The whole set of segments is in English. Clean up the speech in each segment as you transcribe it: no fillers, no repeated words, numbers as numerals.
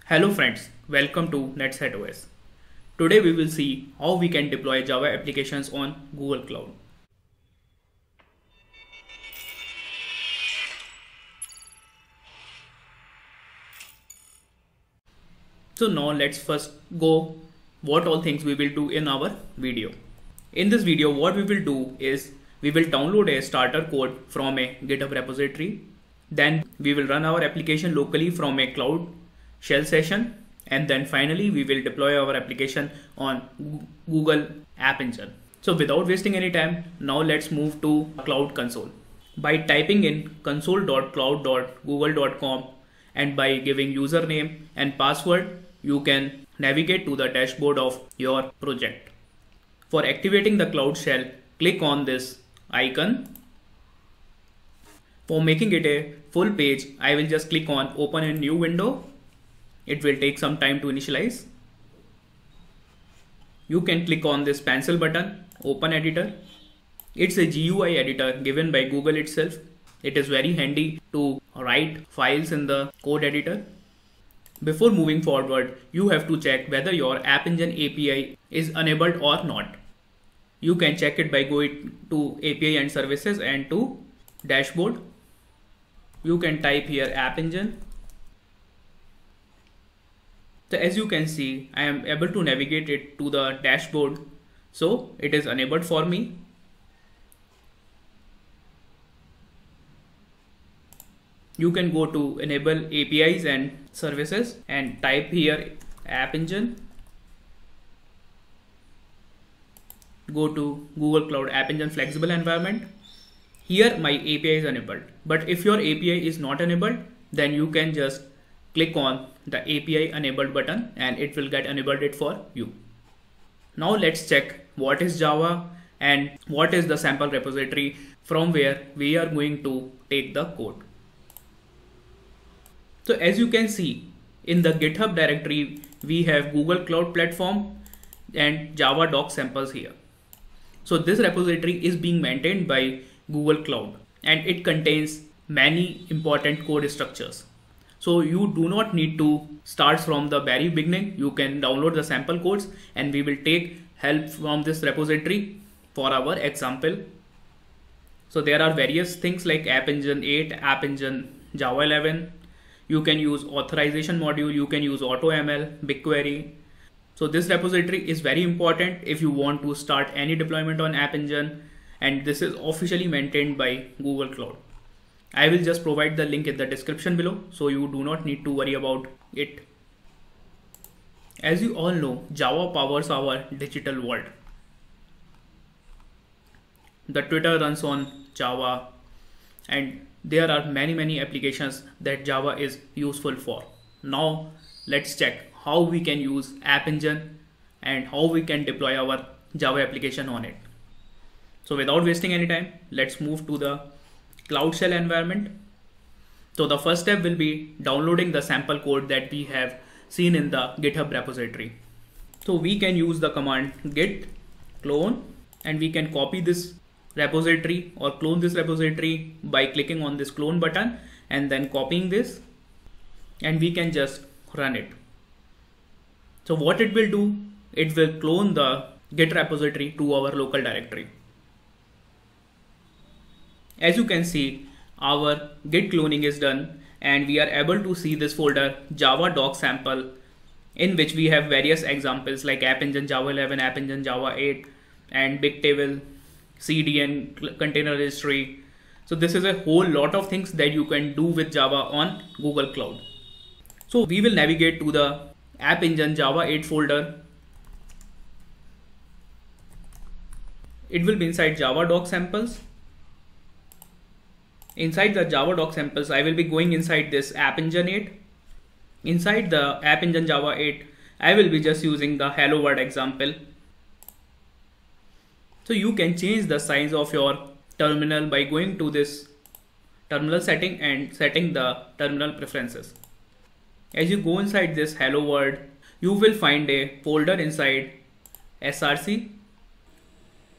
Hello friends, welcome to NetSetOS. Today we will see how we can deploy Java applications on Google Cloud. So now let's first go what all things we will do in our video. In this video what we will do is we will download a starter code from a GitHub repository. Then we will run our application locally from a Cloud Shell session. And then finally we will deploy our application on Google App Engine. So without wasting any time, now let's move to Cloud Console. By typing in console.cloud.google.com and by giving username and password, you can navigate to the dashboard of your project. For activating the Cloud Shell, click on this icon. For making it a full page, I will just click on open a new window. It will take some time to initialize. You can click on this pencil button, open editor. It's a GUI editor given by Google itself. It is very handy to write files in the code editor. Before moving forward, you have to check whether your App Engine API is enabled or not. You can check it by going to API and services and to dashboard. You can type here App Engine. So as you can see, I am able to navigate it to the dashboard. So it is enabled for me. You can go to enable APIs and services and type here App Engine. Go to Google Cloud App Engine Flexible Environment. Here my API is enabled. But if your API is not enabled, then you can just click on the API enabled button and it will get enabled it for you. Now let's check what is Java and what is the sample repository from where we are going to take the code. So as you can see in the GitHub directory, we have Google Cloud Platform and Java doc samples here. So this repository is being maintained by Google Cloud and it contains many important code structures. So you do not need to start from the very beginning. You can download the sample codes and we will take help from this repository for our example. So there are various things like App Engine 8, App Engine Java 11. You can use authorization module. You can use AutoML, BigQuery. So this repository is very important if you want to start any deployment on App Engine, and this is officially maintained by Google Cloud. I will just provide the link in the description below, so you do not need to worry about it. As you all know, Java powers our digital world. The Twitter runs on Java and there are many applications that Java is useful for. Now let's check how we can use App Engine and how we can deploy our Java application on it. So without wasting any time, let's move to the Cloud Shell environment. So the first step will be downloading the sample code that we have seen in the GitHub repository. So we can use the command git clone and we can copy this repository or clone this repository by clicking on this clone button and then copying this, and we can just run it. So what it will do, it will clone the Git repository to our local directory. As you can see, our Git cloning is done and we are able to see this folder Java doc sample, in which we have various examples like App Engine Java 11, App Engine Java 8 and Bigtable, CDN, container registry. So this is a whole lot of things that you can do with Java on Google Cloud. So we will navigate to the App Engine Java 8 folder. It will be inside Java doc samples. Inside the Java doc samples, I will be going inside this App Engine 8. Inside the App Engine Java 8, I will be just using the Hello World example. So you can change the size of your terminal by going to this terminal setting and setting the terminal preferences. As you go inside this Hello World, you will find a folder inside SRC.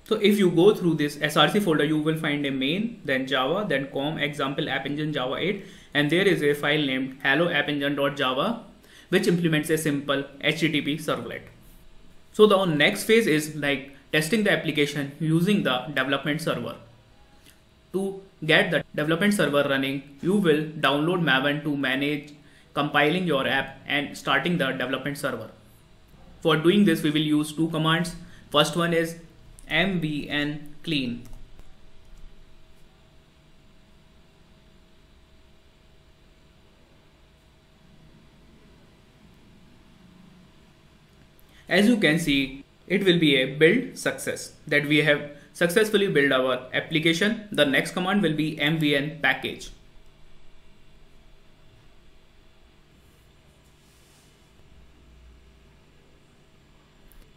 So if you go through this SRC folder, you will find a main, then Java, then com, example App Engine Java 8, and there is a file named hello appengine.java which implements a simple HTTP servlet. So the next phase is like testing the application using the development server. To get the development server running, you will download Maven to manage compiling your app and starting the development server. For doing this, we will use two commands. First one is mvn clean. As you can see, it will be a build success that we have successfully built our application. The next command will be mvn package.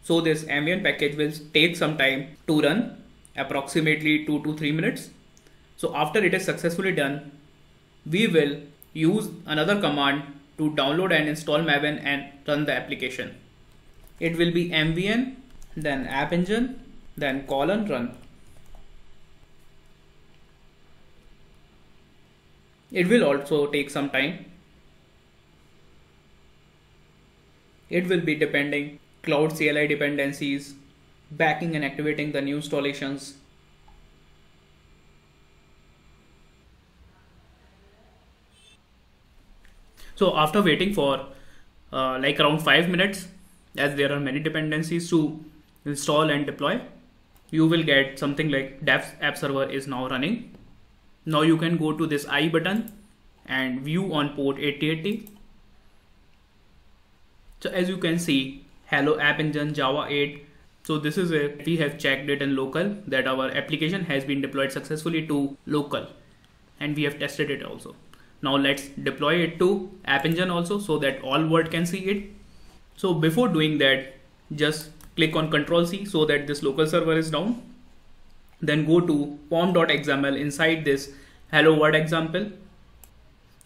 So this mvn package will take some time to run, approximately 2 to 3 minutes. So after it is successfully done, we will use another command to download and install Maven and run the application. It will be mvn, then app engine, then :run. It will also take some time. It will be depending Cloud CLI dependencies, backing and activating the new installations. So after waiting for like around 5 minutes, as there are many dependencies to install and deploy, you will get something like dev app server is now running. Now you can go to this I button and view on port 8080. So as you can see, hello app engine Java 8. So this is we have checked it in local that our application has been deployed successfully to local, and we have tested it also. Now let's deploy it to app engine also so that all world can see it. So before doing that, just click on Ctrl+C so that this local server is down. Then go to pom.xml inside this hello world example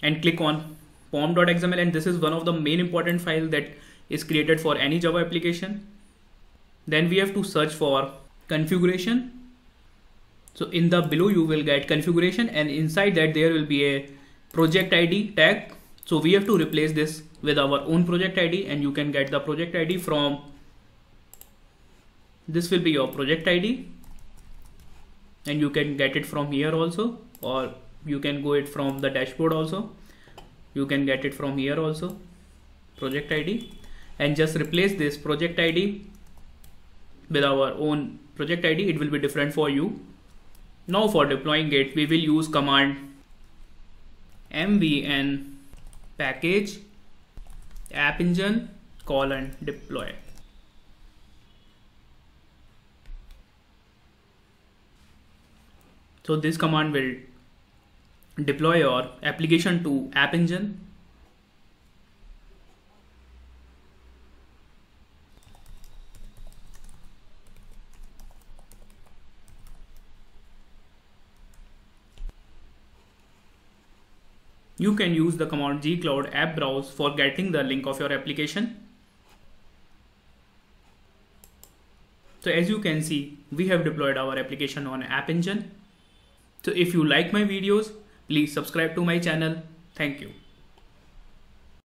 and click on pom.xml, and this is one of the main important file that is created for any Java application. Then we have to search for configuration. So in the below you will get configuration, and inside that there will be a project ID tag. So we have to replace this with our own project ID, and you can get the project ID from, this will be your project ID, and you can get it from here also, or you can go it from the dashboard also. You can get it from here also, project ID, and just replace this project ID with our own project ID. It will be different for you. Now for deploying it, we will use command mvn package app engine :deploy. So this command will deploy your application to app engine. You can use the command gcloud app browse for getting the link of your application. So as you can see, we have deployed our application on App Engine. So if you like my videos, please subscribe to my channel. Thank you.